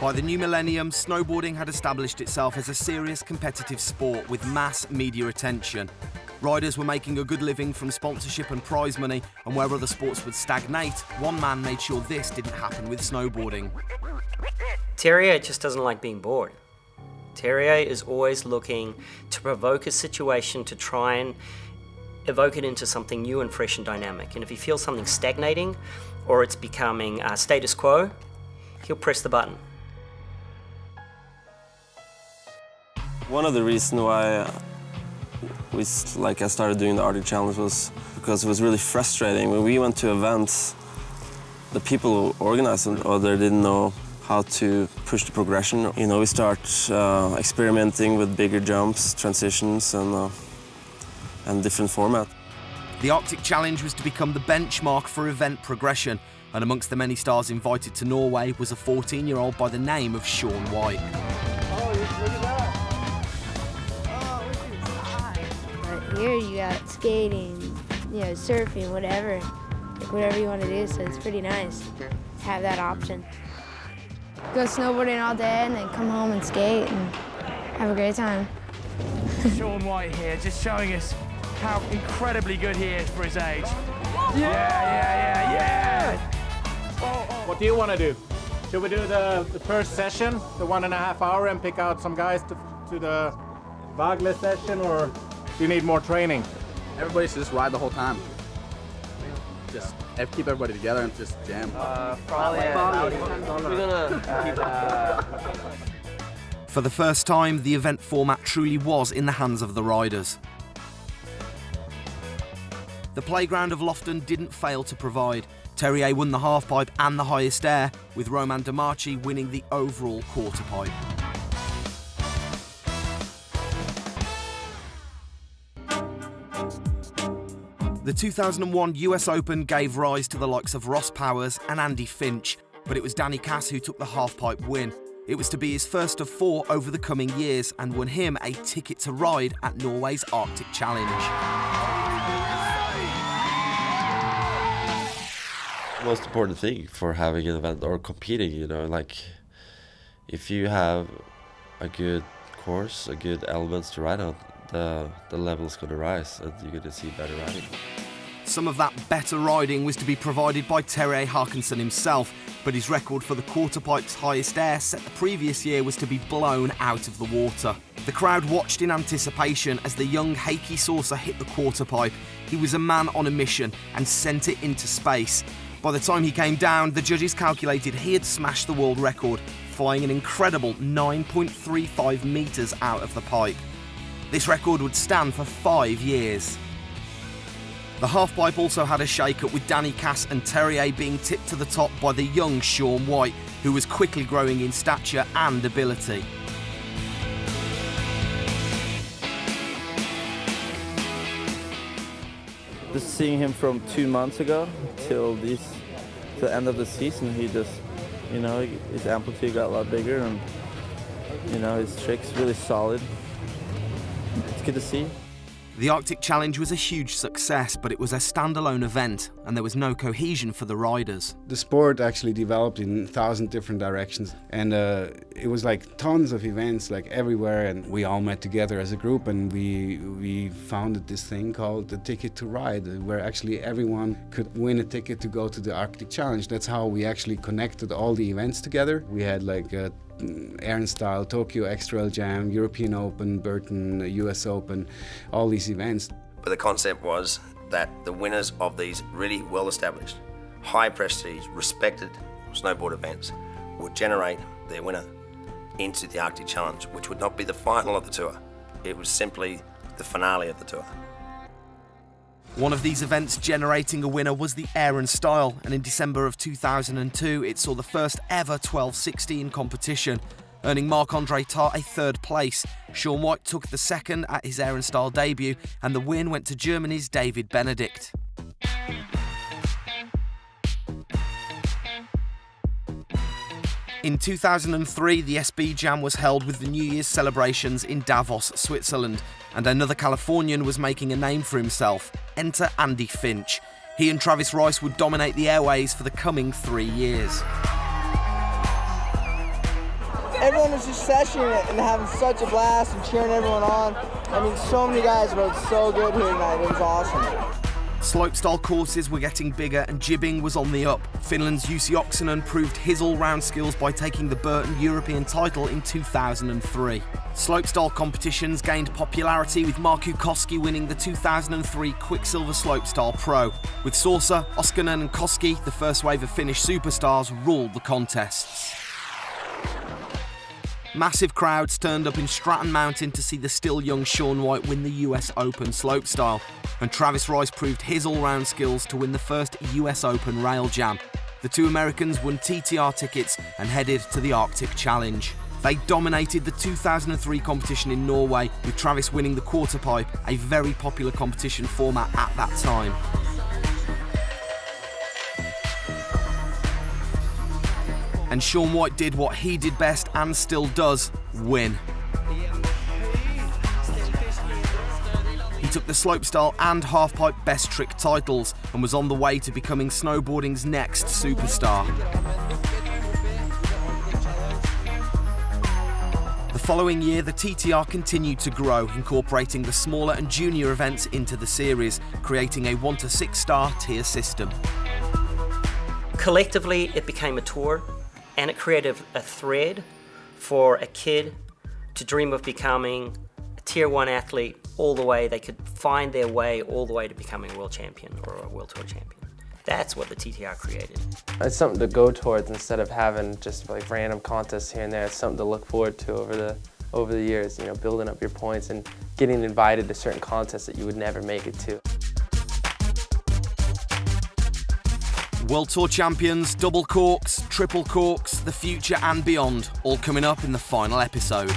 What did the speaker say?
By the new millennium, snowboarding had established itself as a serious competitive sport with mass media attention. Riders were making a good living from sponsorship and prize money, and where other sports would stagnate, one man made sure this didn't happen with snowboarding. Terje just doesn't like being bored. Terje is always looking to provoke a situation to try and evoke it into something new and fresh and dynamic. And if he feels something stagnating or it's becoming status quo, he'll press the button. One of the reasons why I started doing the Arctic Challenge was because it was really frustrating. When we went to events, the people who organized them they didn't know how to push the progression. You know, we start experimenting with bigger jumps, transitions, and different formats. The Arctic Challenge was to become the benchmark for event progression, and amongst the many stars invited to Norway was a 14-year-old by the name of Shaun White. Oh, look at that! But here you got skating, you know, surfing, whatever. Like whatever you want to do, so it's pretty nice to have that option. Go snowboarding all day and then come home and skate and have a great time. Shaun White here, just showing us how incredibly good he is for his age. Yeah! What do you want to do? Should we do the first session, the 1.5 hour, and pick out some guys to the Vagle session, or do you need more training? Everybody should just ride the whole time. Just keep everybody together and just jam. For the first time, the event format truly was in the hands of the riders. The playground of Lofton didn't fail to provide. Terje won the halfpipe and the highest air, with Roman Demarchi winning the overall quarterpipe. The 2001 US Open gave rise to the likes of Ross Powers and Andy Finch, but it was Danny Cass who took the halfpipe win. It was to be his first of 4 over the coming years and won him a ticket to ride at Norway's Arctic Challenge. The most important thing for having an event or competing, you know, like if you have a good course, a good elements to ride on, the level's going to rise and you're going to see better riding. Some of that better riding was to be provided by Terje Haakonsen himself, but his record for the quarterpipe's highest air set the previous year was to be blown out of the water. The crowd watched in anticipation as the young Heikki Saucer hit the quarterpipe. He was a man on a mission and sent it into space. By the time he came down, the judges calculated he had smashed the world record, flying an incredible 9.35 metres out of the pipe. This record would stand for 5 years. The halfpipe also had a shake-up, with Danny Cass and Terje being tipped to the top by the young Shaun White, who was quickly growing in stature and ability. Just seeing him from 2 months ago till the end of the season, he just, you know, his amplitude got a lot bigger, and you know, his trick's really solid. It's good to see. The Arctic Challenge was a huge success, but it was a standalone event and there was no cohesion for the riders. The sport actually developed in 1,000 different directions, and it was like tons of events like everywhere, and we all met together as a group, and we founded this thing called the Ticket to Ride, where actually everyone could win a ticket to go to the Arctic Challenge. That's how we actually connected all the events together. We had like Air&Style, Tokyo X-Trail Jam, European Open, Burton, US Open, all these events. But the concept was that the winners of these really well-established, high prestige, respected snowboard events would generate their winner into the Arctic Challenge, which would not be the final of the tour. It was simply the finale of the tour. One of these events generating a winner was the Air&Style, and in December of 2002 it saw the first ever 12-16 competition, earning Marc-Andre Tart a 3rd place. Shaun White took the 2nd at his Air&Style debut, and the win went to Germany's David Benedict. In 2003, the SB Jam was held with the New Year's celebrations in Davos, Switzerland, and another Californian was making a name for himself. Enter Andy Finch. He and Travis Rice would dominate the airways for the coming 3 years. everyone was just sessioning it and having such a blast and cheering everyone on. I mean, so many guys rode so good here tonight. It was awesome. Slopestyle courses were getting bigger and jibbing was on the up. Finland's Jussi Haakonsen proved his all-round skills by taking the Burton European title in 2003. Slopestyle competitions gained popularity with Markku Koski winning the 2003 Quicksilver Slopestyle Pro. With Saucer, Haakonsen and Koski, the first wave of Finnish superstars, ruled the contests. Massive crowds turned up in Stratton Mountain to see the still young Shaun White win the US Open slopestyle, and Travis Rice proved his all-round skills to win the first US Open Rail Jam. The two Americans won TTR tickets and headed to the Arctic Challenge. They dominated the 2003 competition in Norway, with Travis winning the quarter pipe, a very popular competition format at that time. And Shaun White did what he did best and still does, win. He took the slopestyle and halfpipe best trick titles and was on the way to becoming snowboarding's next superstar. The following year, the TTR continued to grow, incorporating the smaller and junior events into the series, creating a 1 to 6 star tier system. Collectively, it became a tour, and it created a thread for a kid to dream of becoming a Tier 1 athlete all the way. They could find their way all the way to becoming a world champion or a world tour champion. That's what the TTR created. It's something to go towards instead of having just like random contests here and there. It's something to look forward to over the years, you know, building up your points and getting invited to certain contests that you would never make it to. World Tour champions, double corks, triple corks, the future and beyond, all coming up in the final episode.